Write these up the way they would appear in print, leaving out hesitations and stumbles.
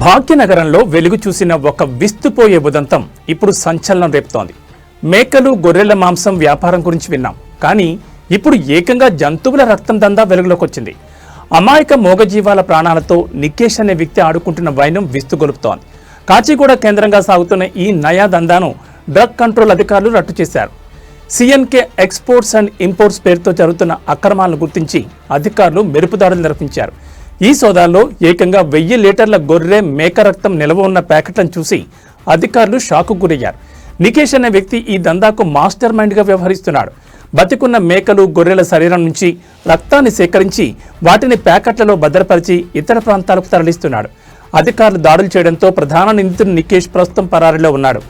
భాగ్యనగరంలో వెలుగు చూసిన ఒక విస్తుపోయే ఉదంతం ఇప్పుడు సంచలనం రేపుతోంది. మేకలు గొర్రెల మాంసం వ్యాపారం గురించి విన్నాం, కానీ ఇప్పుడు ఏకంగా జంతువుల రక్తం దందా వెలుగులోకి వచ్చింది. అమాయక మూగజీవాల ప్రాణాలతో నికేష్ అనే వ్యక్తి ఆడుకుంటున్న వైనం విస్తుగొలుపుతోంది. కాచిగూడ కేంద్రంగా సాగుతున్న ఈ నయా దందాను డ్రగ్ కంట్రోల్ అధికారులు రట్టు చేశారు. సిఎన్కే ఎక్స్పోర్ట్స్ అండ్ ఇంపోర్ట్స్ పేరుతో జరుగుతున్న అక్రమాలను గుర్తించి అధికారులు మెరుపుదాడులు నిర్వహించారు. ఈ సోదాల్లో ఏకంగా 1000 లీటర్ల గొర్రె మేక రక్తం నిల్వ ఉన్న ప్యాకెట్లను చూసి అధికారులు షాకు గురయ్యారు. నికేష్ అనే వ్యక్తి ఈ దందాకు మాస్టర్ మైండ్గా వ్యవహరిస్తున్నాడు. బతికున్న మేకలు గొర్రెల శరీరం నుంచి రక్తాన్ని సేకరించి వాటిని ప్యాకెట్లలో భద్రపరిచి ఇతర ప్రాంతాలకు తరలిస్తున్నాడు. అధికారులు దాడులు చేయడంతో ప్రధాన నిందితుడు నికేష్ ప్రస్తుతం పరారీలో ఉన్నాడు.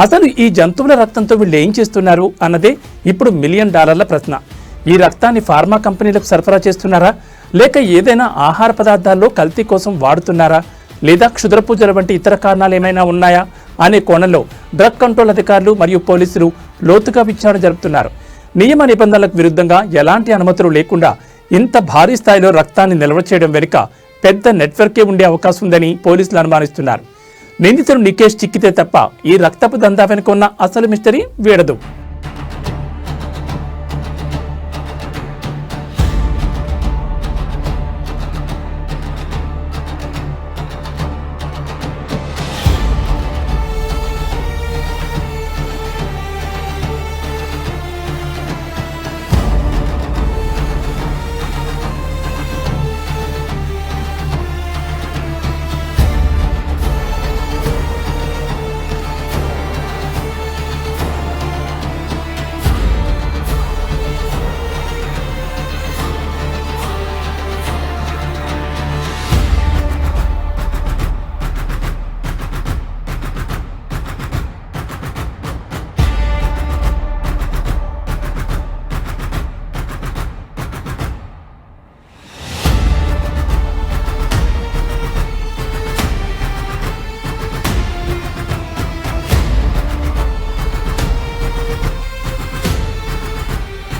అసలు ఈ జంతువుల రక్తంతో వీళ్ళు ఏం చేస్తున్నారు అన్నదే ఇప్పుడు $1 మిలియన్ ప్రశ్న. ఈ రక్తాన్ని ఫార్మా కంపెనీలకు సరఫరా చేస్తున్నారా, లేక ఏదైనా ఆహార పదార్థాల్లో కల్తీ కోసం వాడుతున్నారా, లేదా క్షుద్ర పూజల వంటి ఇతర కారణాలు ఏమైనా ఉన్నాయా అనే కోణంలో డ్రగ్ కంట్రోల్ అధికారులు మరియు పోలీసులు లోతుగా విచారణ జరుపుతున్నారు. నియమ నిబంధనలకు విరుద్ధంగా ఎలాంటి అనుమతులు లేకుండా ఇంత భారీ స్థాయిలో రక్తాన్ని నిల్వ చేయడం వెనుక పెద్ద నెట్వర్కే ఉండే అవకాశం ఉందని పోలీసులు అనుమానిస్తున్నారు. నిందితుడు నికేష్ చిక్కితే తప్ప ఈ రక్తపు దందా వెనుక ఉన్న అసలు మిస్టరీ వీడదు.